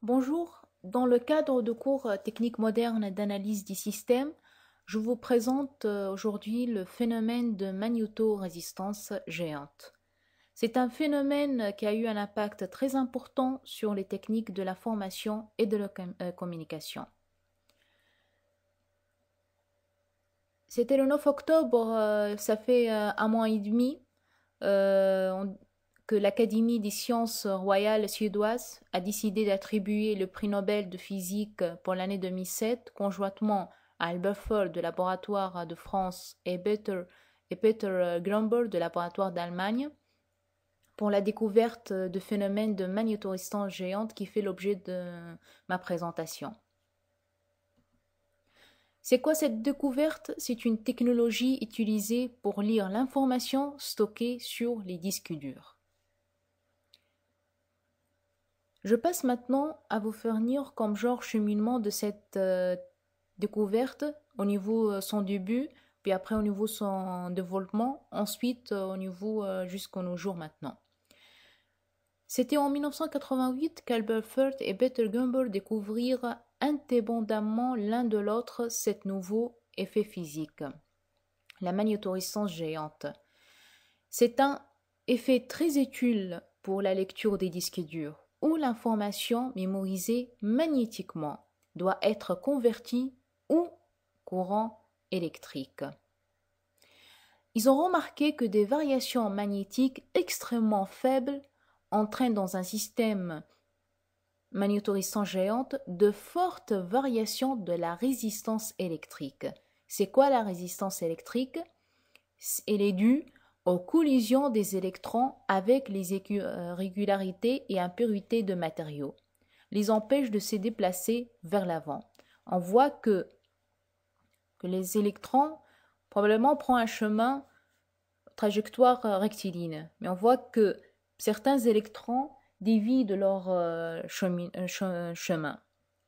Bonjour, dans le cadre de cours techniques modernes d'analyse des systèmes, je vous présente aujourd'hui le phénomène de magnétorésistance géante. C'est un phénomène qui a eu un impact très important sur les techniques de l'information et de la communication. C'était le 9 octobre, ça fait un mois et demi, que l'Académie des sciences royales suédoises a décidé d'attribuer le prix Nobel de physique pour l'année 2007 conjointement à Albert Foll de laboratoire de France et Peter Grumber de laboratoire d'Allemagne pour la découverte de phénomènes de magnétorésistance géante qui fait l'objet de ma présentation. C'est quoi cette découverte? C'est une technologie utilisée pour lire l'information stockée sur les disques durs. Je passe maintenant à vous fournir comme genre cheminement de cette découverte au niveau son début, puis après au niveau son développement, ensuite au niveau jusqu'à nos jours maintenant. C'était en 1988 qu'Albert Firth et Peter Gumbel découvrirent indépendamment l'un de l'autre cet nouveau effet physique, la magnétorésistance géante. C'est un effet très utile pour la lecture des disques durs, où l'information mémorisée magnétiquement doit être convertie ou courant électrique. Ils ont remarqué que des variations magnétiques extrêmement faibles entraînent dans un système magnétorésistance géante de fortes variations de la résistance électrique. C'est quoi la résistance électrique? Elle est due aux collisions des électrons avec les irrégularités et impuretés de matériaux, les empêchent de se déplacer vers l'avant. On voit que les électrons probablement prennent un chemin, trajectoire rectiligne, mais on voit que certains électrons dévient de leur chemin.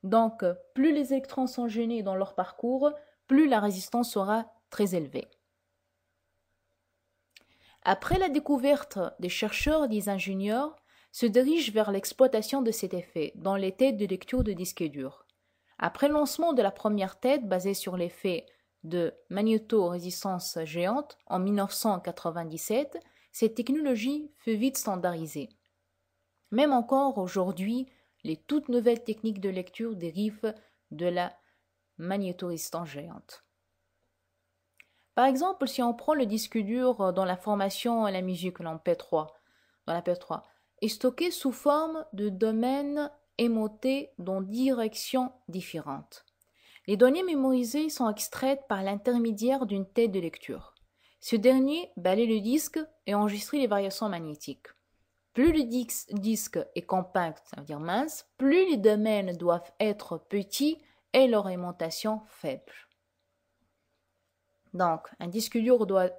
Donc, plus les électrons sont gênés dans leur parcours, plus la résistance sera très élevée. Après la découverte, des chercheurs et des ingénieurs se dirigent vers l'exploitation de cet effet dans les têtes de lecture de disques durs. Après le lancement de la première tête basée sur l'effet de magnétorésistance géante en 1997, cette technologie fut vite standardisée. Même encore aujourd'hui, les toutes nouvelles techniques de lecture dérivent de la magnétorésistance géante. Par exemple, si on prend le disque dur dans la formation et la musique, dans la P3, est stocké sous forme de domaines émotés dans directions différentes. Les données mémorisées sont extraites par l'intermédiaire d'une tête de lecture. Ce dernier balaye le disque et enregistre les variations magnétiques. Plus le disque est compact, ça veut dire mince, plus les domaines doivent être petits et leur aimantation faible. Donc, un disque dur doit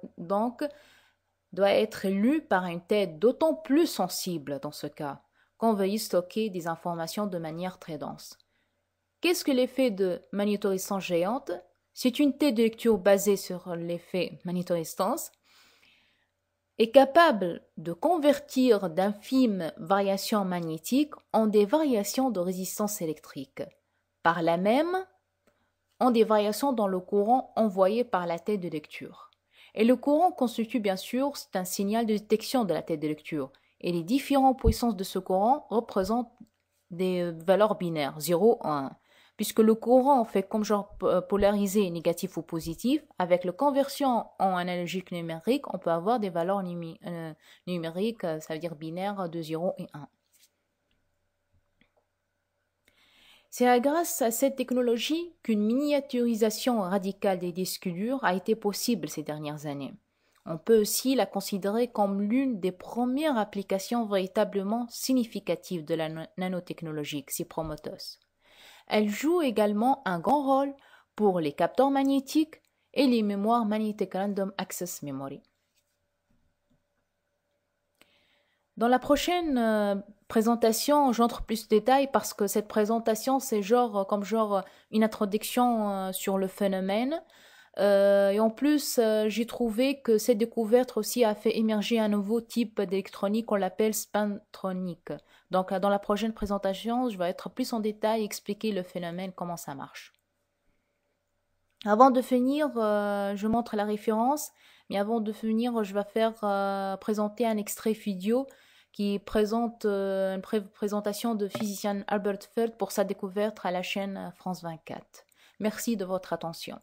être lu par une tête d'autant plus sensible dans ce cas, qu'on veuille stocker des informations de manière très dense. Qu'est-ce que l'effet de magnétorésistance géante? C'est une tête de lecture basée sur l'effet magnétorésistance, est capable de convertir d'infimes variations magnétiques en des variations de résistance électrique. Par là même, en des variations dans le courant envoyé par la tête de lecture. Et le courant constitue bien sûr, c'est un signal de détection de la tête de lecture. Et les différentes puissances de ce courant représentent des valeurs binaires, 0 ou 1. Puisque le courant fait comme genre polarisé négatif ou positif, avec la conversion en analogique numérique, on peut avoir des valeurs numériques, ça veut dire binaires de 0 et 1. C'est grâce à cette technologie qu'une miniaturisation radicale des disques durs a été possible ces dernières années. On peut aussi la considérer comme l'une des premières applications véritablement significatives de la nanotechnologie Xipromotos. Elle joue également un grand rôle pour les capteurs magnétiques et les mémoires Magnetic Random Access Memory. Dans la prochaine présentation, j'entre plus de détails parce que cette présentation, c'est comme une introduction sur le phénomène. Et en plus, j'ai trouvé que cette découverte aussi a fait émerger un nouveau type d'électronique qu'on l'appelle spintronique. Donc, dans la prochaine présentation, je vais être plus en détail, expliquer le phénomène, comment ça marche. Avant de finir, je montre la référence, mais avant de finir, je vais faire présenter un extrait vidéo qui présente une présentation de physicien Albert Feld pour sa découverte à la chaîne France 24. Merci de votre attention.